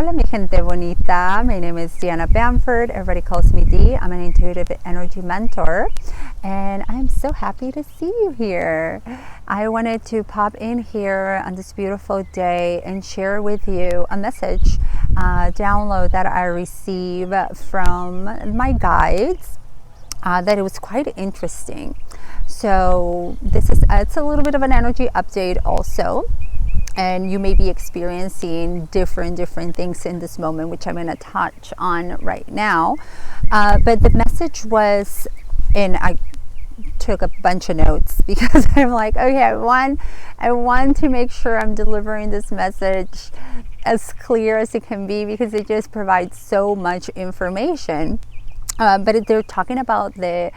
Hola, mi gente bonita. My name is Diana Bamford. Everybody calls me Dee. I'm an intuitive energy mentor, and I'm so happy to see you here. I wanted to pop in here on this beautiful day and share with you a message, download that I receive from my guides. That it was quite interesting. So it's a little bit of an energy update also. And you may be experiencing different things in this moment, which I'm going to touch on right now. But the message was, and I took a bunch of notes because I'm like, okay, I want to make sure I'm delivering this message as clear as it can be, because it just provides so much information. But they're talking about the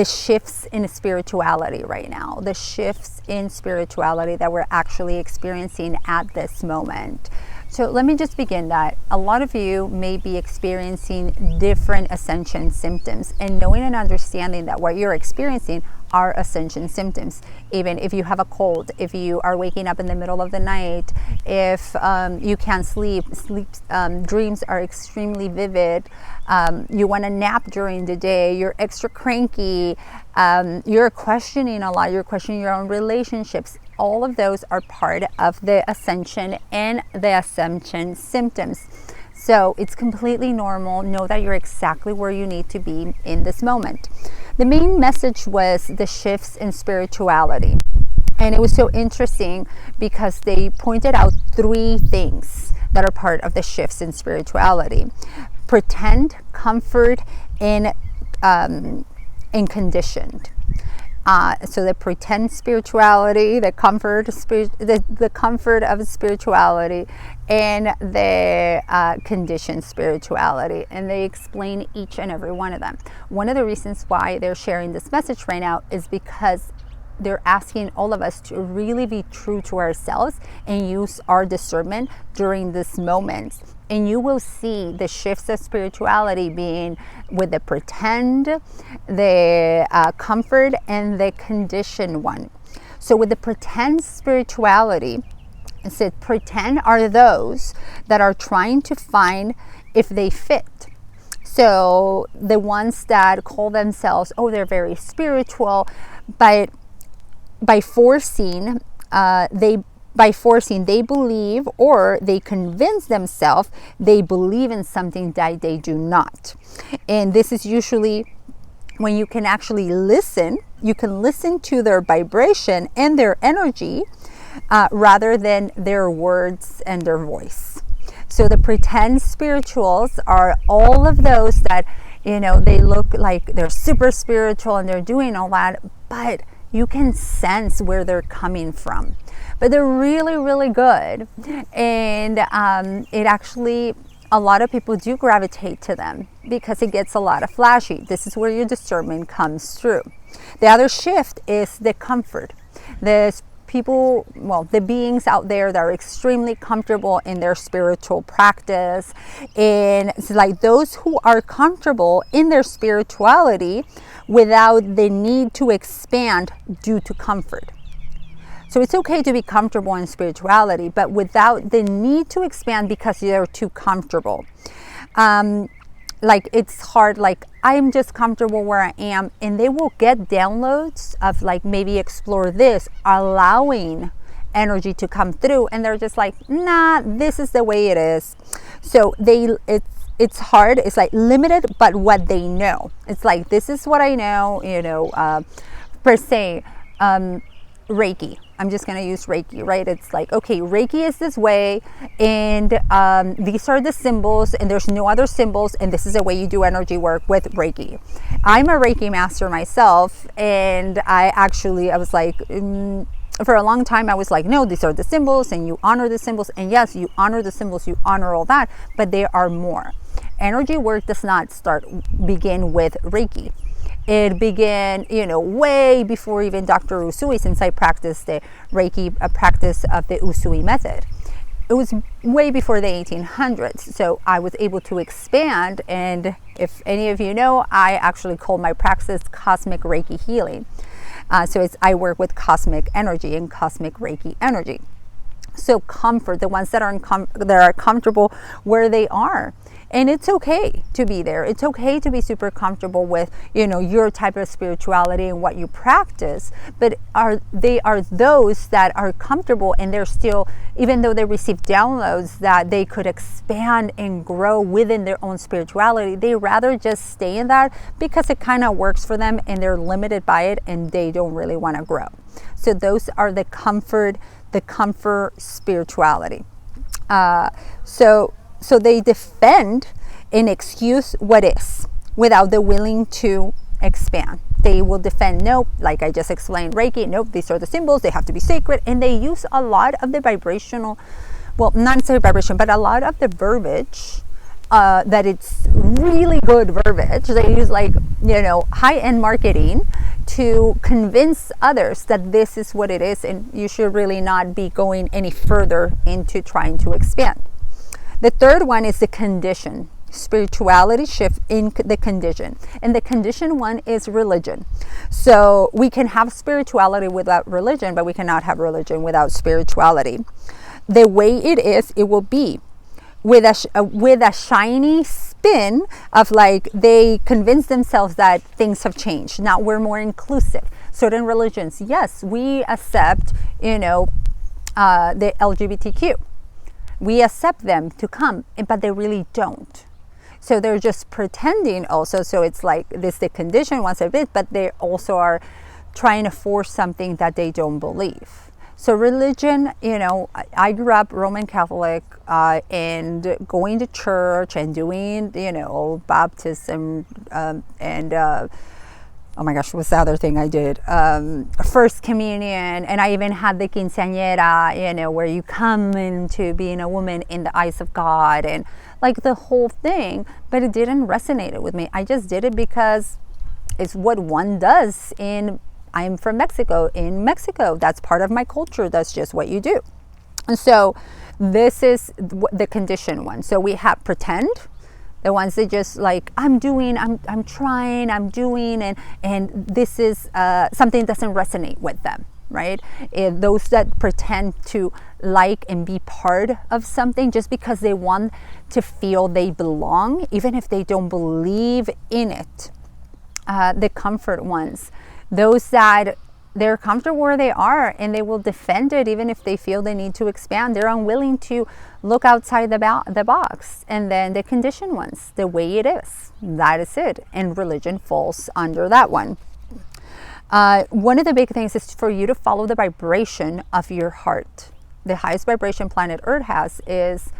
shifts in spirituality right now, the shifts in spirituality that we're actually experiencing at this moment. So let me just begin that. A lot of you may be experiencing different ascension symptoms, and knowing and understanding that what you're experiencing are ascension symptoms. Even if you have a cold, if you are waking up in the middle of the night, if you can't sleep, dreams are extremely vivid, you want to nap during the day, you're extra cranky, you're questioning a lot, you're questioning your own relationships. All of those are part of the ascension and the ascension symptoms. So it's completely normal. Know that you're exactly where you need to be in this moment. The main message was the shifts in spirituality. And it was so interesting because they pointed out three things that are part of the shifts in spirituality: pretend, comfort, and conditioned. So the pretend spirituality, the comfort of spirituality, and the conditioned spirituality. And they explain each and every one of them. One of the reasons why they're sharing this message right now is because they're asking all of us to really be true to ourselves and use our discernment during this moment. And you will see the shifts of spirituality being with the pretend, the comfort, and the conditioned one. So with the pretend spirituality, it said pretend are those that are trying to find if they fit. So the ones that call themselves, they're very spiritual, but by forcing, they believe, or they convince themselves they believe in something that they do not. And this is usually when you can actually listen. You can listen to their vibration and their energy rather than their words and their voice. So the pretend spirituals are all of those that, they look like they're super spiritual and they're doing all that, but you can sense where they're coming from. But they're really, really good. And it actually, a lot of people do gravitate to them because it gets a lot of flashy. This is where your discernment comes through. The other shift is the comfort. There's people, the beings out there that are extremely comfortable in their spiritual practice. And it's like those who are comfortable in their spirituality without the need to expand due to comfort. So it's okay to be comfortable in spirituality, but without the need to expand because you're too comfortable. Like it's hard, like I'm just comfortable where I am, and they will get downloads of like maybe explore this, allowing energy to come through, and they're just like, nah, this is the way it is. So it's hard. It's like limited, but what they know. It's like, this is what I know, per se. Reiki. I'm just going to use Reiki, right? It's like, okay, Reiki is this way, and these are the symbols, and there's no other symbols, and this is the way you do energy work with Reiki. I'm a Reiki master myself, and I was like, for a long time, I was like, no, these are the symbols, and you honor the symbols, and yes, you honor the symbols, you honor all that, but there are more. Energy work does not begin with Reiki. It began, way before even Dr. Usui, since I practiced the Reiki practice of the Usui method. It was way before the 1800s. So I was able to expand. And if any of you know, I actually call my practice Cosmic Reiki Healing. I work with cosmic energy and cosmic Reiki energy. So comfort, the ones that are comfortable where they are. And it's okay to be there. It's okay to be super comfortable with, your type of spirituality and what you practice. But they are those that are comfortable, and they're still, even though they receive downloads that they could expand and grow within their own spirituality, they rather just stay in that because it kind of works for them and they're limited by it and they don't really want to grow. So those are the comfort spirituality. So they defend and excuse what is without the willing to expand. They will defend, nope, like I just explained, Reiki, nope, these are the symbols, they have to be sacred. And they use a lot of the vibrational, well, not necessarily vibration, but a lot of the verbiage that it's really good verbiage. They use high-end marketing to convince others that this is what it is, and you should really not be going any further into trying to expand. The third one is the condition. Spirituality shift in the condition. And the condition one is religion. So we can have spirituality without religion, but we cannot have religion without spirituality. The way it is, it will be with a shiny spin of they convince themselves that things have changed. Now we're more inclusive. Certain religions, yes, we accept, the LGBTQ. We accept them to come, but they really don't. So they're just pretending also. So it's this, the condition once a bit, but they also are trying to force something that they don't believe. So religion, I grew up Roman Catholic and going to church and doing, baptism and oh my gosh, what's the other thing I did? First communion, and I even had the quinceañera, where you come into being a woman in the eyes of God, and the whole thing, but it didn't resonate with me. I just did it because it's what one does I'm from Mexico. In Mexico, that's part of my culture. That's just what you do. And so this is the condition one. So we have pretend, the ones that just I'm doing, I'm trying, I'm doing, and this is something doesn't resonate with them, right? Those that pretend to and be part of something just because they want to feel they belong, even if they don't believe in it. The comfort ones, those that they're comfortable where they are and they will defend it even if they feel they need to expand. They're unwilling to look outside the box. And then the conditioned ones, the way it is, that is it. And religion falls under that one. One of the big things is for you to follow the vibration of your heart. The highest vibration planet Earth has is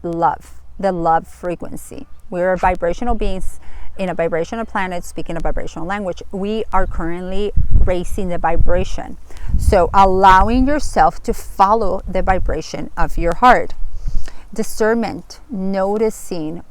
love, the love frequency. We're vibrational beings in a vibrational planet speaking a vibrational language. We are currently raising the vibration. So allowing yourself to follow the vibration of your heart. Discernment, noticing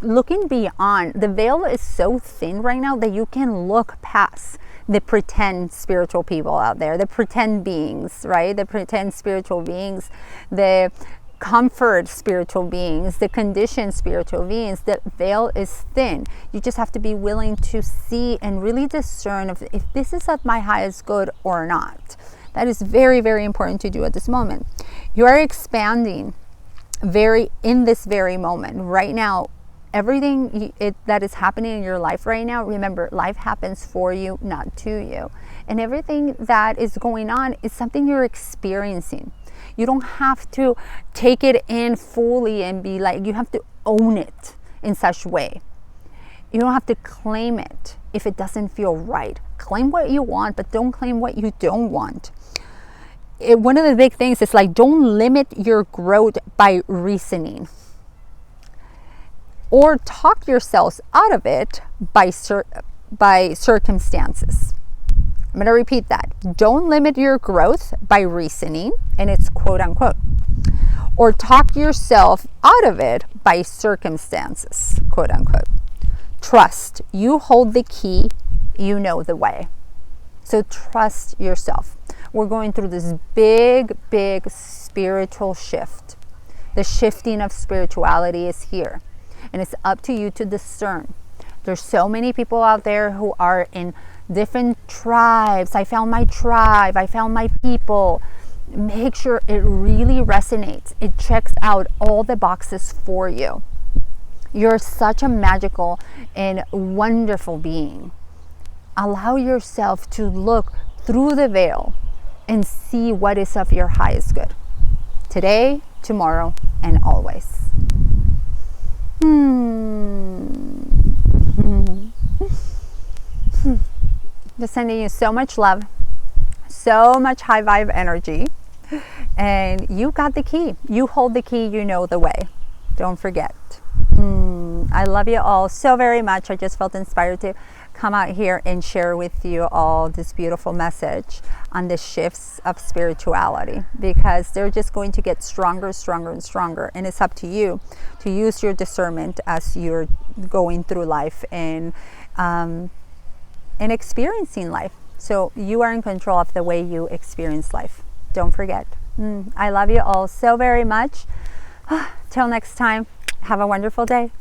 looking beyond. The veil is so thin right now that you can look past the pretend spiritual people out there, the pretend beings, right? The pretend spiritual beings, the comfort spiritual beings, the conditioned spiritual beings. The veil is thin. You just have to be willing to see and really discern if this is of my highest good or not. That is very, very important to do at this moment. You are expanding in this very moment. Right now, everything that is happening in your life right now, remember, life happens for you, not to you. And everything that is going on is something you're experiencing. You don't have to take it in fully and be you have to own it in such a way. You don't have to claim it if it doesn't feel right. Claim what you want, but don't claim what you don't want. One of the big things is don't limit your growth by reasoning. Or talk yourselves out of it by circumstances. I'm going to repeat that. Don't limit your growth by reasoning, and it's quote unquote. Or talk yourself out of it by circumstances, quote unquote. Trust. You hold the key, you know the way. So trust yourself. We're going through this big, big spiritual shift. The shifting of spirituality is here. And it's up to you to discern. There's so many people out there who are in different tribes. I found my tribe. I found my people. make sure it really resonates. It checks out all the boxes for you. You're such a magical and wonderful being. Allow yourself to look through the veil and see what is of your highest good. Today, tomorrow, and always. Just sending you so much love, so much high vibe energy, and you got the key. You hold the key, you know the way. Don't forget. I love you all so very much. I just felt inspired to come out here and share with you all this beautiful message on the shifts of spirituality, because they're just going to get stronger, stronger, and stronger. And it's up to you to use your discernment as you're going through life and experiencing life. So you are in control of the way you experience life. Don't forget. I love you all so very much. Till next time, have a wonderful day.